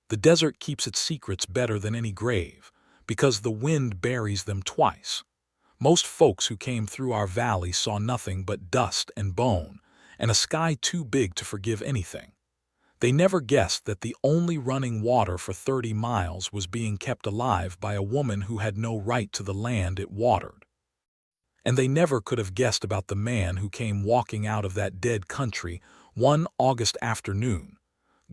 The desert keeps its secrets better than any grave, because the wind buries them twice. Most folks who came through our valley saw nothing but dust and bone, and a sky too big to forgive anything. They never guessed that the only running water for 30 miles was being kept alive by a woman who had no right to the land it watered. And they never could have guessed about the man who came walking out of that dead country one August afternoon,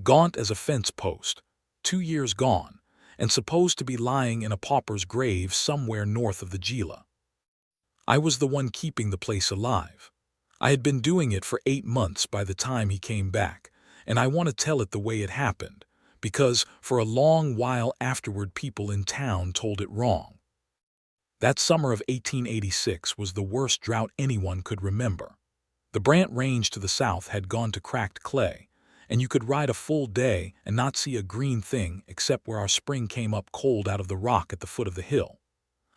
gaunt as a fence post, 2 years gone, and supposed to be lying in a pauper's grave somewhere north of the Gila. I was the one keeping the place alive. I had been doing it for 8 months by the time he came back, and I want to tell it the way it happened, because for a long while afterward people in town told it wrong. That summer of 1886 was the worst drought anyone could remember. The Brant Range to the south had gone to cracked clay, and you could ride a full day and not see a green thing except where our spring came up cold out of the rock at the foot of the hill.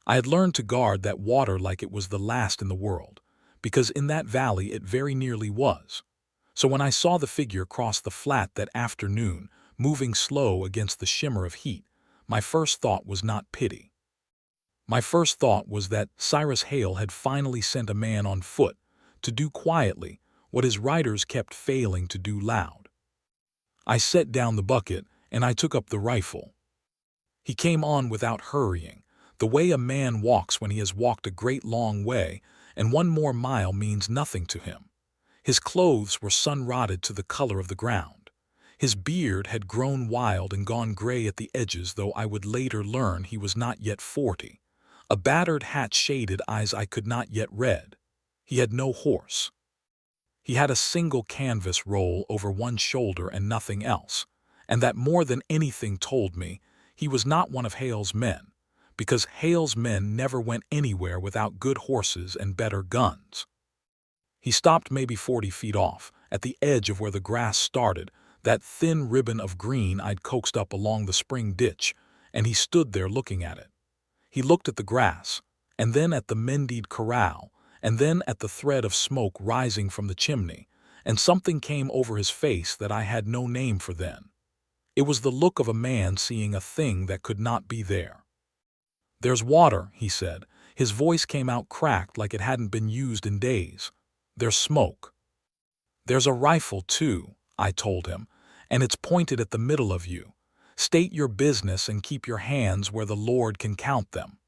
I had learned to guard that water like it was the last in the world, because in that valley it very nearly was. So when I saw the figure cross the flat that afternoon, moving slow against the shimmer of heat, my first thought was not pity. My first thought was that Cyrus Hale had finally sent a man on foot to do quietly what his riders kept failing to do loud. I set down the bucket and I took up the rifle. He came on without hurrying, the way a man walks when he has walked a great long way and one more mile means nothing to him. His clothes were sun-rotted to the color of the ground. His beard had grown wild and gone gray at the edges, though I would later learn he was not yet 40. A battered hat shaded eyes I could not yet read. He had no horse. He had a single canvas roll over one shoulder and nothing else, and that more than anything told me he was not one of Hale's men, because Hale's men never went anywhere without good horses and better guns. He stopped maybe 40 feet off, at the edge of where the grass started, that thin ribbon of green I'd coaxed up along the spring ditch, and he stood there looking at it. He looked at the grass, and then at the Mendied corral, and then at the thread of smoke rising from the chimney, and something came over his face that I had no name for then. It was the look of a man seeing a thing that could not be there. "There's water," he said. His voice came out cracked like it hadn't been used in days. "There's smoke." "There's a rifle, too," I told him, "and it's pointed at the middle of you. State your business and keep your hands where the Lord can count them."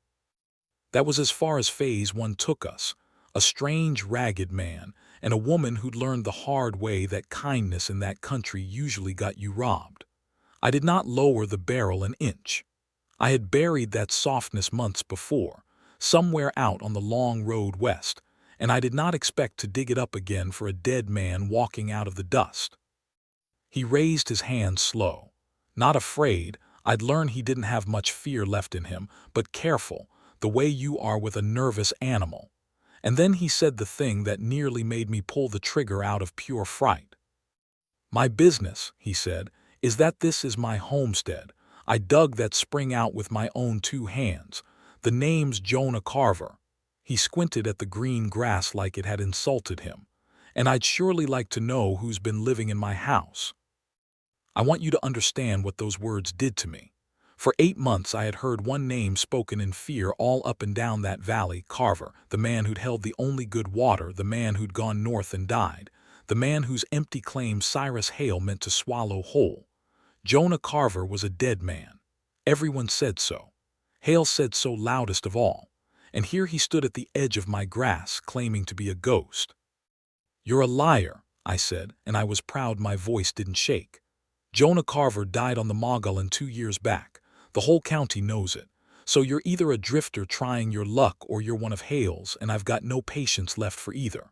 That was as far as Phase 1 took us, a strange, ragged man, and a woman who'd learned the hard way that kindness in that country usually got you robbed. I did not lower the barrel an inch. I had buried that softness months before, somewhere out on the long road west, and I did not expect to dig it up again for a dead man walking out of the dust. He raised his hand slow. Not afraid, I'd learned he didn't have much fear left in him, but careful, the way you are with a nervous animal. And then he said the thing that nearly made me pull the trigger out of pure fright. "My business," he said, "is that this is my homestead. I dug that spring out with my own 2 hands. The name's Jonah Carver." He squinted at the green grass like it had insulted him. "And I'd surely like to know who's been living in my house." I want you to understand what those words did to me. For 8 months I had heard one name spoken in fear all up and down that valley: Carver, the man who'd held the only good water, the man who'd gone north and died, the man whose empty claim Cyrus Hale meant to swallow whole. Jonah Carver was a dead man. Everyone said so. Hale said so loudest of all. And here he stood at the edge of my grass, claiming to be a ghost. "You're a liar," I said, and I was proud my voice didn't shake. "Jonah Carver died on the Mogollon 2 years back. The whole county knows it. So you're either a drifter trying your luck or you're one of Hale's, and I've got no patience left for either."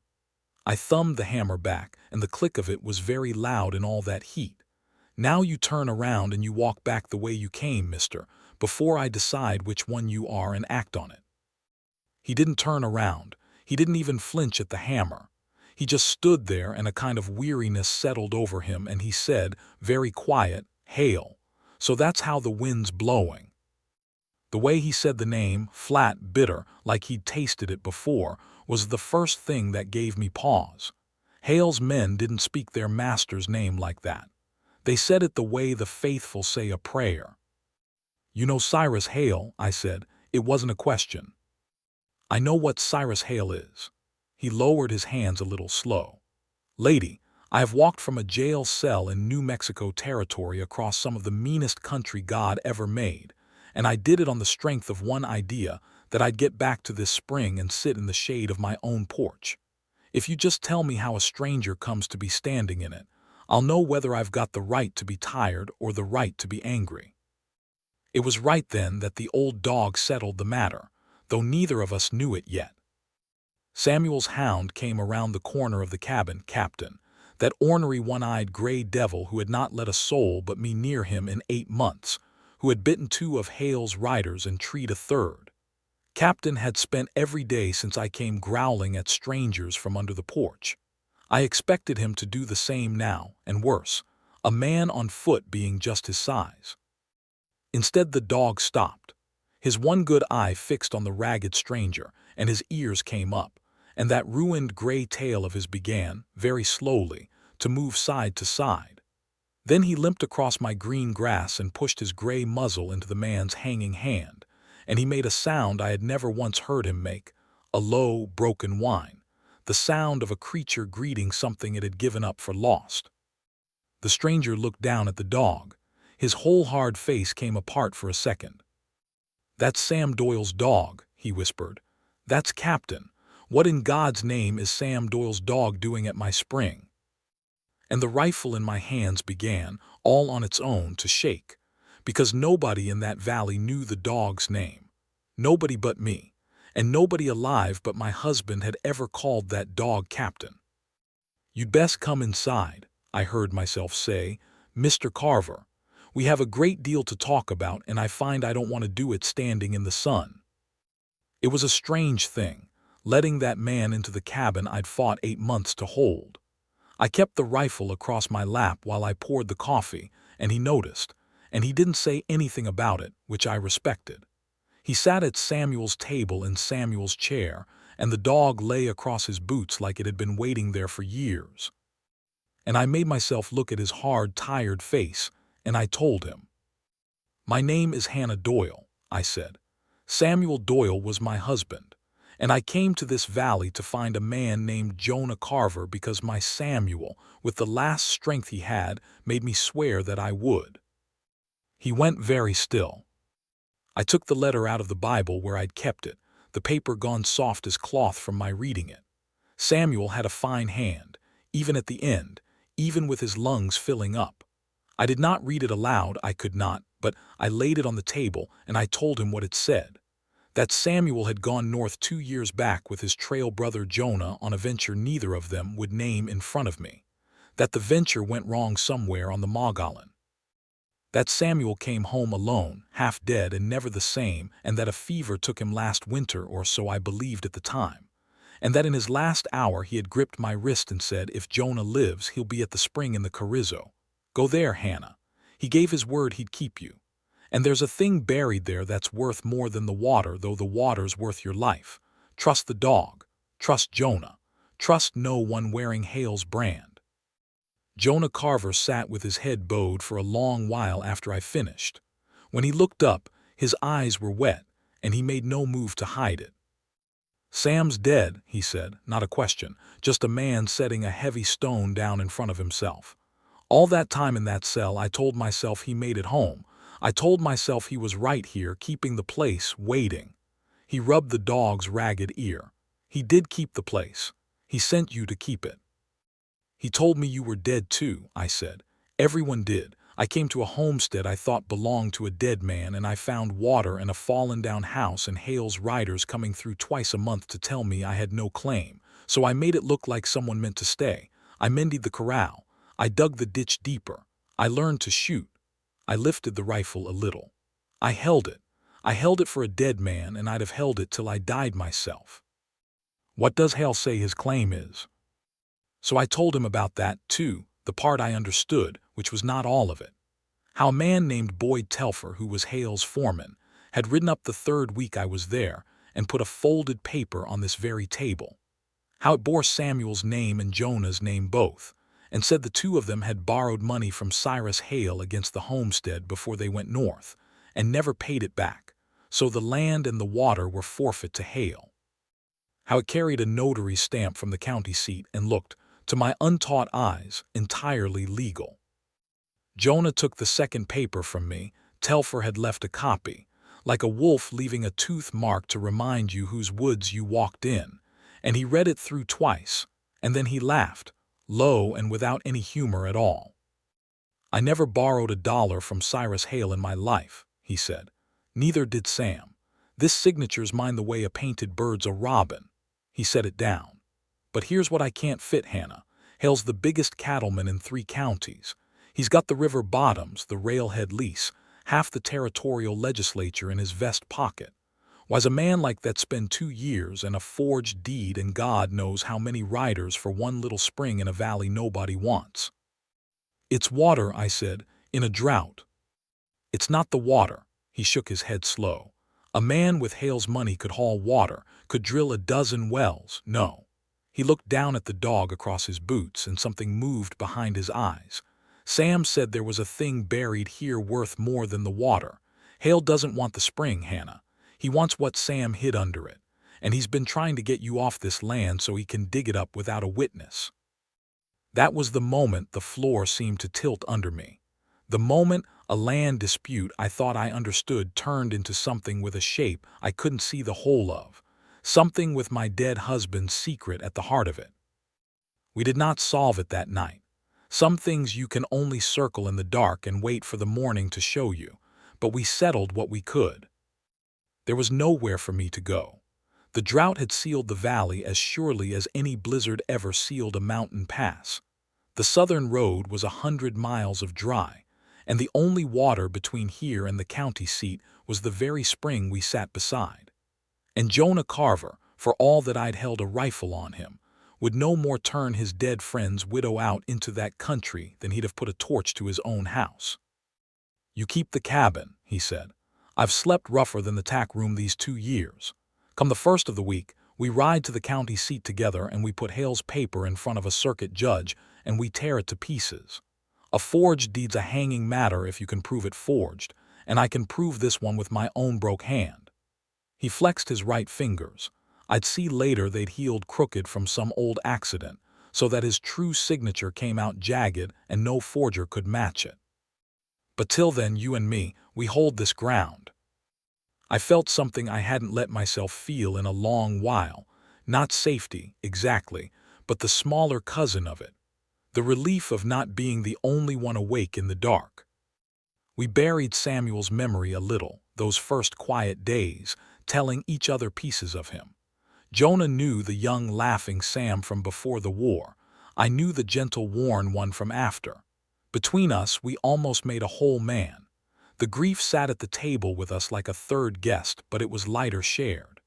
I thumbed the hammer back, and the click of it was very loud in all that heat. "Now you turn around and you walk back the way you came, mister, before I decide which one you are and act on it." He didn't turn around. He didn't even flinch at the hammer. He just stood there, and a kind of weariness settled over him, and he said, very quiet, "Hale. So that's how the wind's blowing." The way he said the name, flat, bitter, like he'd tasted it before, was the first thing that gave me pause. Hale's men didn't speak their master's name like that. They said it the way the faithful say a prayer. You know Cyrus Hale, I said. It wasn't a question. I know what Cyrus Hale is. He lowered his hands a little slow. Lady, I have walked from a jail cell in New Mexico territory across some of the meanest country God ever made, and I did it on the strength of one idea, that I'd get back to this spring and sit in the shade of my own porch. If you just tell me how a stranger comes to be standing in it, I'll know whether I've got the right to be tired or the right to be angry. It was right then that the old dog settled the matter, though neither of us knew it yet. Samuel's hound came around the corner of the cabin, Captain, that ornery one-eyed gray devil who had not let a soul but me near him in 8 months, who had bitten 2 of Hale's riders and treed a third. Captain had spent every day since I came growling at strangers from under the porch. I expected him to do the same now, and worse, a man on foot being just his size. Instead, the dog stopped, his one good eye fixed on the ragged stranger, and his ears came up, and that ruined gray tail of his began, very slowly, to move side to side. Then he limped across my green grass and pushed his gray muzzle into the man's hanging hand, and he made a sound I had never once heard him make, a low, broken whine, the sound of a creature greeting something it had given up for lost. The stranger looked down at the dog. His whole hard face came apart for a second. "That's Sam Doyle's dog," he whispered. "That's Captain. What in God's name is Sam Doyle's dog doing at my spring?" And the rifle in my hands began, all on its own, to shake, because nobody in that valley knew the dog's name. Nobody but me, and nobody alive but my husband had ever called that dog Captain. "You'd best come inside," I heard myself say, "Mr. Carver. We have a great deal to talk about, and I find I don't want to do it standing in the sun." It was a strange thing, letting that man into the cabin I'd fought 8 months to hold. I kept the rifle across my lap while I poured the coffee, and he noticed, and he didn't say anything about it, which I respected. He sat at Samuel's table in Samuel's chair, and the dog lay across his boots like it had been waiting there for years. And I made myself look at his hard, tired face, and I told him. "My name is Hannah Doyle," I said. "Samuel Doyle was my husband, and I came to this valley to find a man named Jonah Carver because my Samuel, with the last strength he had, made me swear that I would." He went very still. I took the letter out of the Bible where I'd kept it, the paper gone soft as cloth from my reading it. Samuel had a fine hand, even at the end, even with his lungs filling up. I did not read it aloud, I could not, but I laid it on the table and I told him what it said. That Samuel had gone north 2 years back with his trail brother Jonah on a venture neither of them would name in front of me. That the venture went wrong somewhere on the Mogollon. That Samuel came home alone, half dead and never the same, and that a fever took him last winter, or so I believed at the time. And that in his last hour he had gripped my wrist and said, "If Jonah lives, he'll be at the spring in the Carrizo. Go there, Hannah. He gave his word he'd keep you. And there's a thing buried there that's worth more than the water, though the water's worth your life. Trust the dog. Trust Jonah. Trust no one wearing Hale's brand." Jonah Carver sat with his head bowed for a long while after I finished. When he looked up, his eyes were wet, and he made no move to hide it. "Sam's dead," he said, not a question, just a man setting a heavy stone down in front of himself. All that time in that cell I told myself he made it home. I told myself he was right here, keeping the place, waiting. He rubbed the dog's ragged ear. "He did keep the place. He sent you to keep it." "He told me you were dead too," I said. "Everyone did. I came to a homestead I thought belonged to a dead man, and I found water and a fallen-down house and Hale's riders coming through twice a month to tell me I had no claim. So I made it look like someone meant to stay. I mended the corral. I dug the ditch deeper. I learned to shoot. I lifted the rifle a little. I held it. I held it for a dead man, and I'd have held it till I died myself." "What does Hale say his claim is?" So I told him about that, too, the part I understood, which was not all of it. How a man named Boyd Telfer, who was Hale's foreman, had ridden up the 3rd week I was there and put a folded paper on this very table. How it bore Samuel's name and Jonah's name both, and said the two of them had borrowed money from Cyrus Hale against the Homestead before they went north, and never paid it back, so the land and the water were forfeit to Hale. How it carried a notary stamp from the county seat and looked, to my untaught eyes, entirely legal. Jonah took the second paper from me. Telfer had left a copy, like a wolf leaving a tooth mark to remind you whose woods you walked in, and he read it through twice, and then he laughed, low and without any humor at all. "I never borrowed $1 from Cyrus Hale in my life," he said. "Neither did Sam. This signature's mine the way a painted bird's a robin." He set it down. "But here's what I can't fit, Hannah. Hale's the biggest cattleman in 3 counties. He's got the river bottoms, the railhead lease, half the territorial legislature in his vest pocket. Why's a man like that spend 2 years and a forged deed and God knows how many riders for one little spring in a valley nobody wants?" "It's water," I said, "in a drought." "It's not the water." He shook his head slow. "A man with Hale's money could haul water, could drill a dozen wells. No." He looked down at the dog across his boots, and something moved behind his eyes. "Sam said there was a thing buried here worth more than the water. Hale doesn't want the spring, Hannah. He wants what Sam hid under it, and he's been trying to get you off this land so he can dig it up without a witness." That was the moment the floor seemed to tilt under me. The moment a land dispute I thought I understood turned into something with a shape I couldn't see the whole of, something with my dead husband's secret at the heart of it. We did not solve it that night. Some things you can only circle in the dark and wait for the morning to show you, but we settled what we could. There was nowhere for me to go. The drought had sealed the valley as surely as any blizzard ever sealed a mountain pass. The southern road was 100 miles of dry, and the only water between here and the county seat was the very spring we sat beside. And Jonah Carver, for all that I'd held a rifle on him, would no more turn his dead friend's widow out into that country than he'd have put a torch to his own house. "You keep the cabin," he said. "I've slept rougher than the tack room these 2 years. Come the first of the week, we ride to the county seat together and we put Hale's paper in front of a circuit judge and we tear it to pieces. A forged deed's a hanging matter if you can prove it forged, and I can prove this one with my own broke hand." He flexed his right fingers. I'd see later they'd healed crooked from some old accident, so that his true signature came out jagged and no forger could match it. "But till then, you and me, we hold this ground." I felt something I hadn't let myself feel in a long while, not safety, exactly, but the smaller cousin of it, the relief of not being the only one awake in the dark. We buried Samuel's memory a little, those first quiet days, telling each other pieces of him. Jonah knew the young laughing Sam from before the war. I knew the gentle worn one from after. Between us, we almost made a whole man. The grief sat at the table with us like a third guest, but it was lighter shared.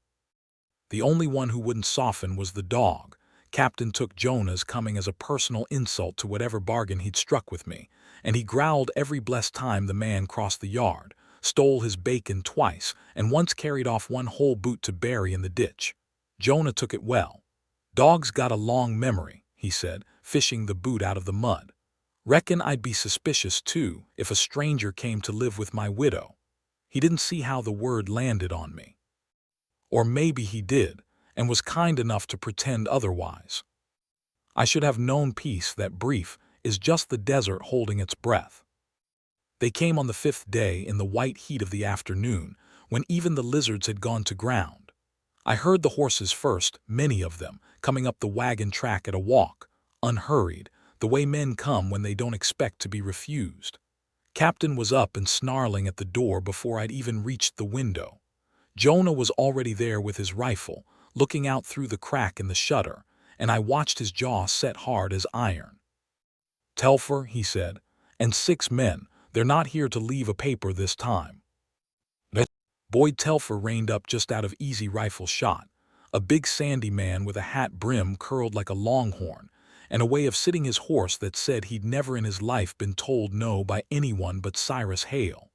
The only one who wouldn't soften was the dog. Captain took Jonah's coming as a personal insult to whatever bargain he'd struck with me, and he growled every blessed time the man crossed the yard, stole his bacon twice, and once carried off one whole boot to bury in the ditch. Jonah took it well. "Dog's got a long memory," he said, fishing the boot out of the mud. "Reckon I'd be suspicious, too, if a stranger came to live with my widow." He didn't see how the word landed on me. Or maybe he did, and was kind enough to pretend otherwise. I should have known peace that brief is just the desert holding its breath. They came on the 5th day in the white heat of the afternoon, when even the lizards had gone to ground. I heard the horses first, many of them, coming up the wagon track at a walk, unhurried, the way men come when they don't expect to be refused. Captain was up and snarling at the door before I'd even reached the window. Jonah was already there with his rifle, looking out through the crack in the shutter, and I watched his jaw set hard as iron. "Telfer," he said, "and 6 men, they're not here to leave a paper this time." Boyd Telfer reined up just out of easy rifle shot, a big sandy man with a hat brim curled like a longhorn, and a way of sitting his horse that said he'd never in his life been told no by anyone but Cyrus Hale.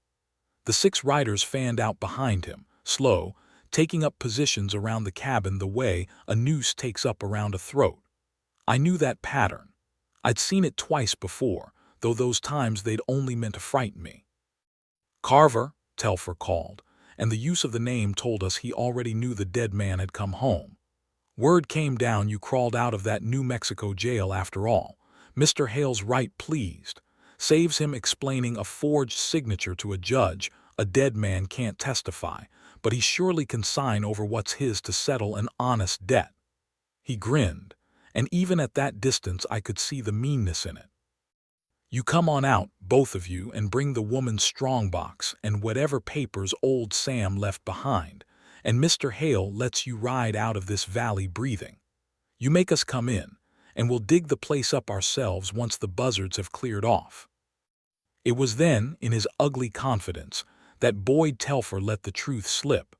The 6 riders fanned out behind him, slow, taking up positions around the cabin the way a noose takes up around a throat. I knew that pattern. I'd seen it twice before, though those times they'd only meant to frighten me. "Carver," Telfer called, and the use of the name told us he already knew the dead man had come home. "Word came down you crawled out of that New Mexico jail after all. Mr. Hale's right pleased. Saves him explaining a forged signature to a judge. A dead man can't testify, but he surely can sign over what's his to settle an honest debt." He grinned, and even at that distance I could see the meanness in it. "You come on out, both of you, and bring the woman's strongbox and whatever papers old Sam left behind, and Mr. Hale lets you ride out of this valley breathing. You make us come in, and we'll dig the place up ourselves once the buzzards have cleared off." It was then, in his ugly confidence, that Boyd Telfer let the truth slip,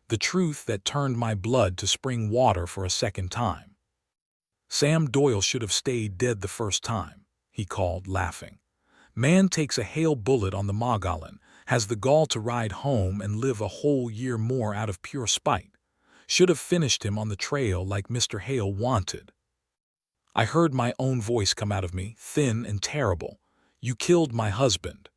the truth that turned my blood to spring water for a second time. "Sam Doyle should have stayed dead the first time," he called, laughing. "Man takes a Hale bullet on the Mogollon, has the gall to ride home and live a whole year more out of pure spite. Should have finished him on the trail like Mr. Hale wanted." I heard my own voice come out of me, thin and terrible. "You killed my husband."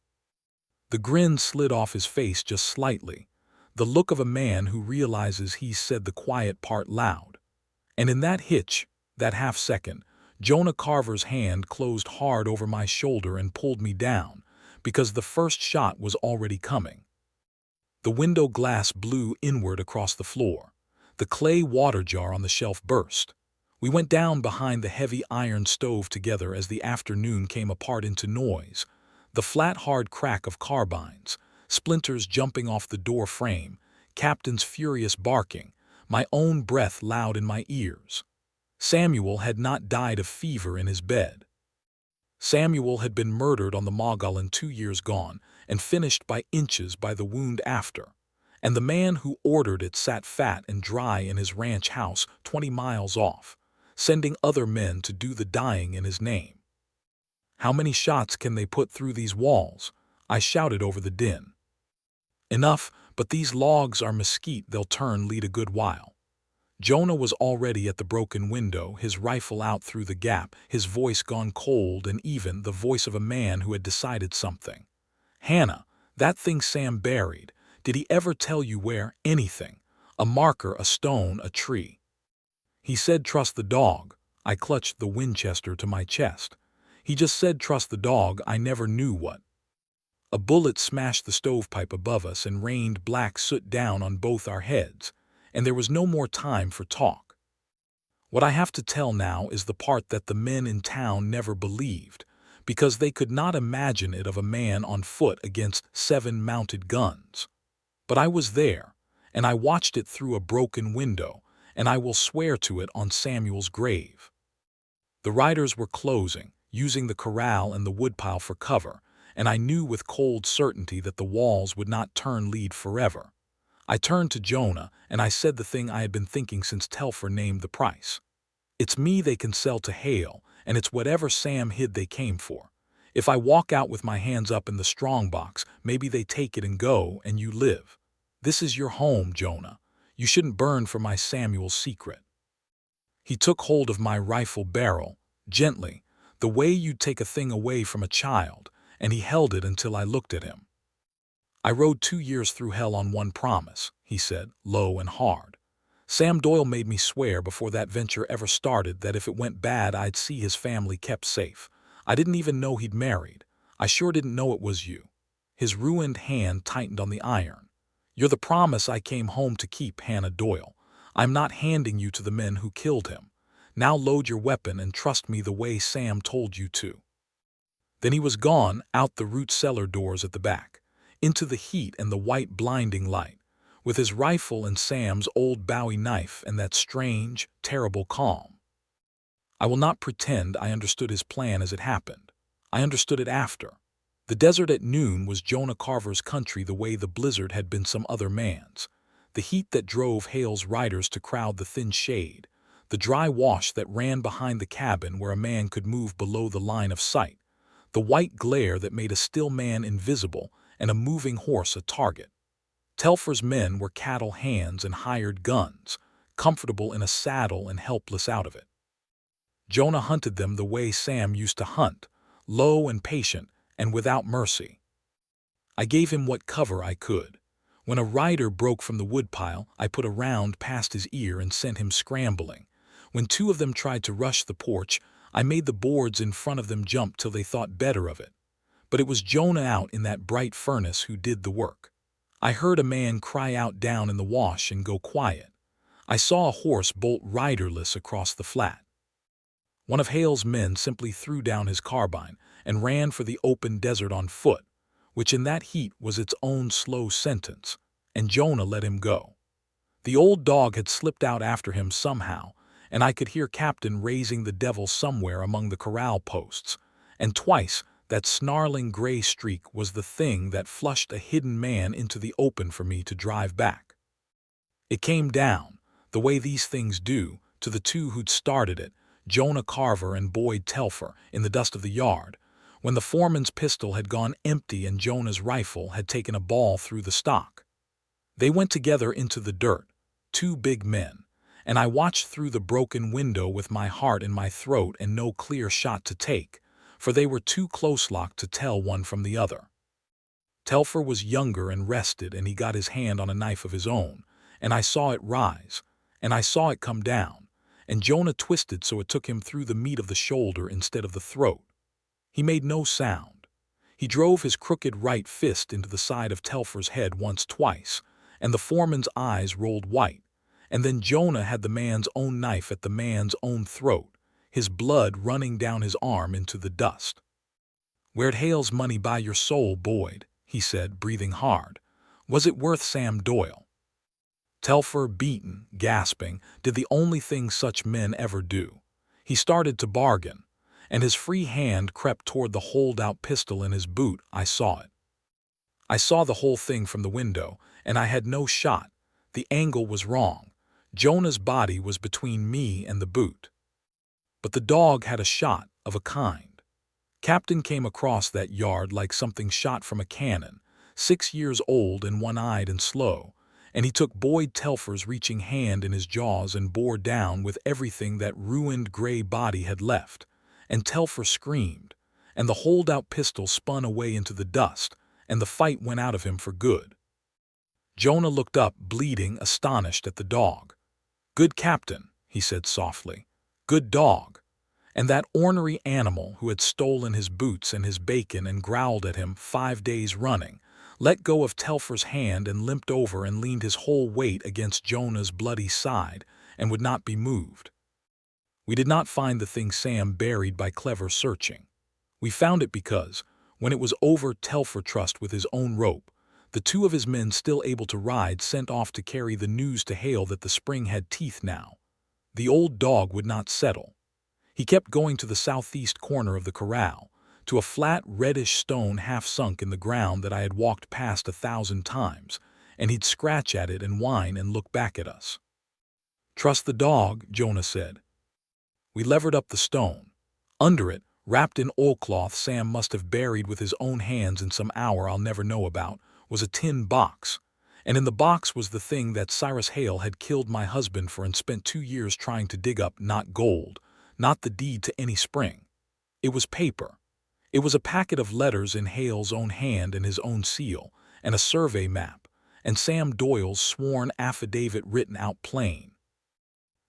The grin slid off his face just slightly, the look of a man who realizes he's said the quiet part loud. And in that hitch, that half-second, Jonah Carver's hand closed hard over my shoulder and pulled me down, because the first shot was already coming. The window glass blew inward across the floor. The clay water jar on the shelf burst. We went down behind the heavy iron stove together as the afternoon came apart into noise, the flat hard crack of carbines, splinters jumping off the door frame, captain's furious barking, my own breath loud in my ears. Samuel had not died of fever in his bed. Samuel had been murdered on the Mogollon 2 years gone and finished by inches by the wound after, and the man who ordered it sat fat and dry in his ranch house 20 miles off, sending other men to do the dying in his name. "How many shots can they put through these walls?" I shouted over the din. "Enough, but these logs are mesquite, they'll turn lead a good while." Jonah was already at the broken window, his rifle out through the gap, his voice gone cold and even the voice of a man who had decided something. "Hannah, that thing Sam buried, did he ever tell you where? Anything? A marker, a stone, a tree?" "He said trust the dog." I clutched the Winchester to my chest. "He just said trust the dog, I never knew what." A bullet smashed the stovepipe above us and rained black soot down on both our heads, and there was no more time for talk. What I have to tell now is the part that the men in town never believed, because they could not imagine it of a man on foot against 7 mounted guns. But I was there, and I watched it through a broken window, and I will swear to it on Samuel's grave. The riders were closing, using the corral and the woodpile for cover, and I knew with cold certainty that the walls would not turn lead forever. I turned to Jonah, and I said the thing I had been thinking since Telfer named the price. "It's me they can sell to Hale, and it's whatever Sam hid they came for. If I walk out with my hands up in the strongbox, maybe they take it and go, and you live. This is your home, Jonah. You shouldn't burn for my Samuel's secret." He took hold of my rifle barrel, gently, the way you'd take a thing away from a child, and he held it until I looked at him. "I rode 2 years through hell on one promise," he said, low and hard. "Sam Doyle made me swear before that venture ever started that if it went bad I'd see his family kept safe. I didn't even know he'd married. I sure didn't know it was you." His ruined hand tightened on the iron. "You're the promise I came home to keep, Hannah Doyle. I'm not handing you to the men who killed him. Now load your weapon and trust me the way Sam told you to." Then he was gone, out the root cellar doors at the back, into the heat and the white blinding light, with his rifle and Sam's old Bowie knife and that strange, terrible calm. I will not pretend I understood his plan as it happened. I understood it after. The desert at noon was Jonah Carver's country the way the blizzard had been some other man's. The heat that drove Hale's riders to crowd the thin shade, the dry wash that ran behind the cabin where a man could move below the line of sight, the white glare that made a still man invisible and a moving horse a target. Telfer's men were cattle hands and hired guns, comfortable in a saddle and helpless out of it. Jonah hunted them the way Sam used to hunt, low and patient and without mercy. I gave him what cover I could. When a rider broke from the woodpile, I put a round past his ear and sent him scrambling. When two of them tried to rush the porch, I made the boards in front of them jump till they thought better of it. But it was Jonah out in that bright furnace who did the work. I heard a man cry out down in the wash and go quiet. I saw a horse bolt riderless across the flat. One of Hale's men simply threw down his carbine and ran for the open desert on foot, which in that heat was its own slow sentence, and Jonah let him go. The old dog had slipped out after him somehow, and I could hear Captain raising the devil somewhere among the corral posts, and twice that snarling gray streak was the thing that flushed a hidden man into the open for me to drive back. It came down, the way these things do, to the two who'd started it, Jonah Carver and Boyd Telfer, in the dust of the yard, when the foreman's pistol had gone empty and Jonah's rifle had taken a ball through the stock. They went together into the dirt, two big men, and I watched through the broken window with my heart in my throat and no clear shot to take, for they were too close-locked to tell one from the other. Telfer was younger and rested, and he got his hand on a knife of his own, and I saw it rise, and I saw it come down, and Jonah twisted so it took him through the meat of the shoulder instead of the throat. He made no sound. He drove his crooked right fist into the side of Telfer's head twice, and the foreman's eyes rolled white, and then Jonah had the man's own knife at the man's own throat, his blood running down his arm into the dust. "Where'd Hale's money buy your soul, Boyd?" he said, breathing hard. "Was it worth Sam Doyle?" Telfer, beaten, gasping, did the only thing such men ever do. He started to bargain, and his free hand crept toward the hold-out pistol in his boot. I saw it. I saw the whole thing from the window, and I had no shot. The angle was wrong. Jonah's body was between me and the boot. But the dog had a shot of a kind. Captain came across that yard like something shot from a cannon, 6 years old and one-eyed and slow, and he took Boyd Telfer's reaching hand in his jaws and bore down with everything that ruined gray body had left, and Telfer screamed, and the hold-out pistol spun away into the dust, and the fight went out of him for good. Jonah looked up, bleeding, astonished at the dog. "Good Captain," he said softly. "Good dog." And that ornery animal who had stolen his boots and his bacon and growled at him 5 days running, let go of Telfer's hand and limped over and leaned his whole weight against Jonah's bloody side and would not be moved. We did not find the thing Sam buried by clever searching. We found it because, when it was over, Telfer trussed with his own rope, the two of his men still able to ride sent off to carry the news to Hale that the spring had teeth now. The old dog would not settle. He kept going to the southeast corner of the corral, to a flat reddish stone half sunk in the ground that I had walked past 1,000 times, and he'd scratch at it and whine and look back at us. "Trust the dog," Jonah said. We levered up the stone. Under it, wrapped in oilcloth Sam must have buried with his own hands in some hour I'll never know about, was a tin box, and in the box was the thing that Cyrus Hale had killed my husband for and spent 2 years trying to dig up, not gold, not the deed to any spring. It was paper. It was a packet of letters in Hale's own hand and his own seal, and a survey map, and Sam Doyle's sworn affidavit written out plain.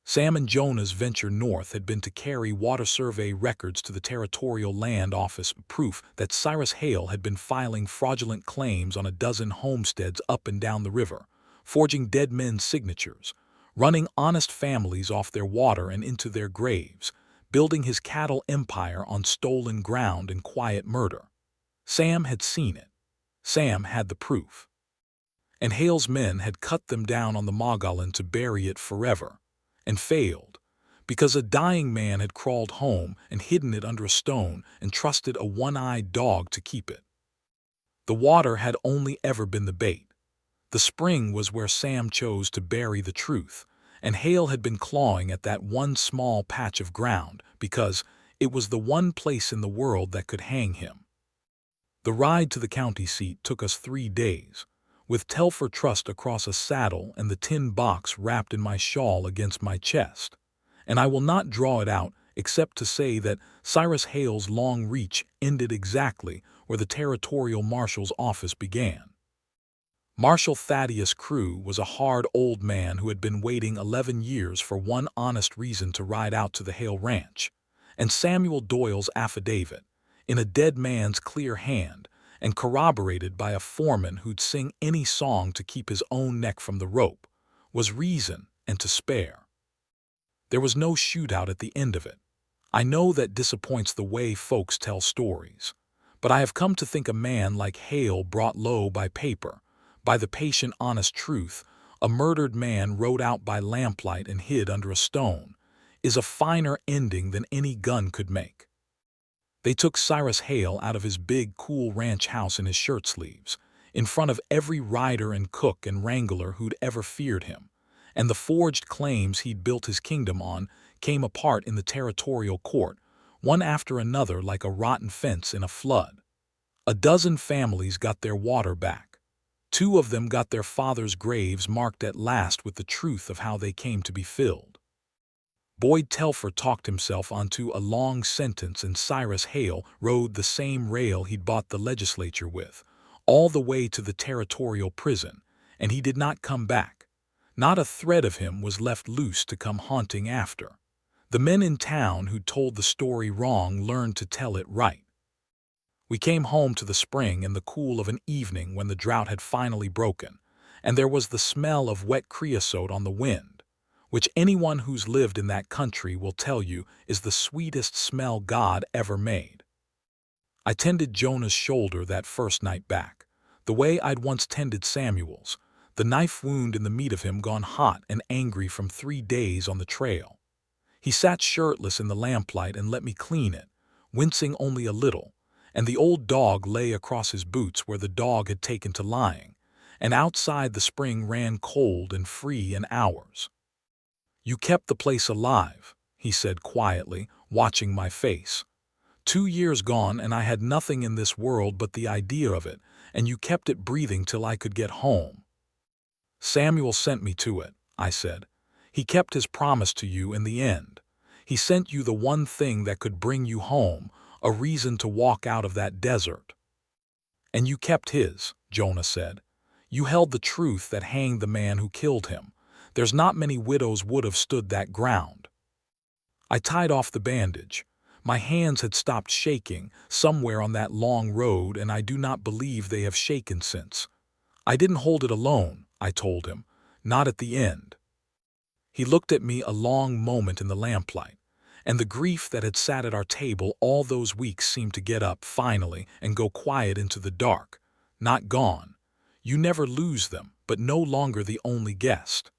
Sam and Jonah's venture north had been to carry water survey records to the Territorial Land Office, proof that Cyrus Hale had been filing fraudulent claims on a dozen homesteads up and down the river, forging dead men's signatures, running honest families off their water and into their graves, building his cattle empire on stolen ground and quiet murder. Sam had seen it. Sam had the proof. And Hale's men had cut them down on the Mogollon to bury it forever, and failed, because a dying man had crawled home and hidden it under a stone and trusted a one-eyed dog to keep it. The water had only ever been the bait. The spring was where Sam chose to bury the truth, and Hale had been clawing at that one small patch of ground because it was the one place in the world that could hang him. The ride to the county seat took us 3 days, with Telfer trussed across a saddle and the tin box wrapped in my shawl against my chest, and I will not draw it out except to say that Cyrus Hale's long reach ended exactly where the territorial marshal's office began. Marshal Thaddeus Crew was a hard old man who had been waiting 11 years for one honest reason to ride out to the Hale Ranch, and Samuel Doyle's affidavit, in a dead man's clear hand, and corroborated by a foreman who'd sing any song to keep his own neck from the rope, was reason and to spare. There was no shootout at the end of it. I know that disappoints the way folks tell stories, but I have come to think a man like Hale brought low by paper, by the patient honest truth, a murdered man rode out by lamplight and hid under a stone, is a finer ending than any gun could make. They took Cyrus Hale out of his big, cool ranch house in his shirt sleeves, in front of every rider and cook and wrangler who'd ever feared him, and the forged claims he'd built his kingdom on came apart in the territorial court, one after another like a rotten fence in a flood. A dozen families got their water back. 2 of them got their fathers' graves marked at last with the truth of how they came to be filled. Boyd Telfer talked himself onto a long sentence, and Cyrus Hale rode the same rail he'd bought the legislature with, all the way to the territorial prison, and he did not come back. Not a thread of him was left loose to come haunting after. The men in town who'd told the story wrong learned to tell it right. We came home to the spring in the cool of an evening when the drought had finally broken, and there was the smell of wet creosote on the wind, which anyone who's lived in that country will tell you is the sweetest smell God ever made. I tended Jonah's shoulder that first night back, the way I'd once tended Samuel's, the knife wound in the meat of him gone hot and angry from 3 days on the trail. He sat shirtless in the lamplight and let me clean it, wincing only a little, and the old dog lay across his boots where the dog had taken to lying, and outside the spring ran cold and free in hours. "You kept the place alive," he said quietly, watching my face. 2 years gone and I had nothing in this world but the idea of it, and you kept it breathing till I could get home. "Samuel sent me to it," I said. "He kept his promise to you in the end. He sent you the one thing that could bring you home, a reason to walk out of that desert." "And you kept his," Jonah said. "You held the truth that hanged the man who killed him. There's not many widows would have stood that ground." I tied off the bandage. My hands had stopped shaking somewhere on that long road, and I do not believe they have shaken since. "I didn't hold it alone," I told him, "not at the end." He looked at me a long moment in the lamplight, and the grief that had sat at our table all those weeks seemed to get up finally and go quiet into the dark. "Not gone. You never lose them, but no longer the only guest."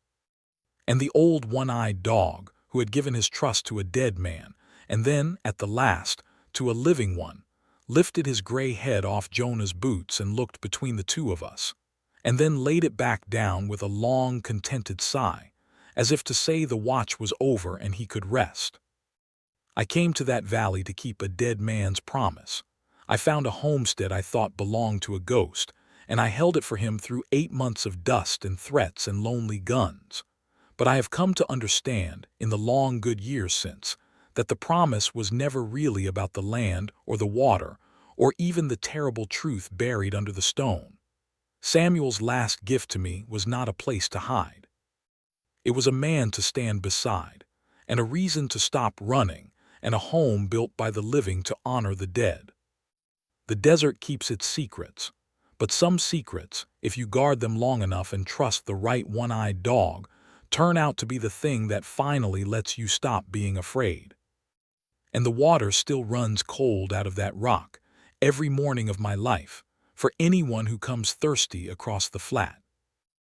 And the old one-eyed dog, who had given his trust to a dead man, and then, at the last, to a living one, lifted his gray head off Jonah's boots and looked between the 2 of us, and then laid it back down with a long, contented sigh, as if to say the watch was over and he could rest. I came to that valley to keep a dead man's promise. I found a homestead I thought belonged to a ghost, and I held it for him through 8 months of dust and threats and lonely guns. But I have come to understand, in the long good years since, that the promise was never really about the land or the water, or even the terrible truth buried under the stone. Samuel's last gift to me was not a place to hide. It was a man to stand beside, and a reason to stop running, and a home built by the living to honor the dead. The desert keeps its secrets, but some secrets, if you guard them long enough and trust the right one-eyed dog, turn out to be the thing that finally lets you stop being afraid. And the water still runs cold out of that rock every morning of my life for anyone who comes thirsty across the flat.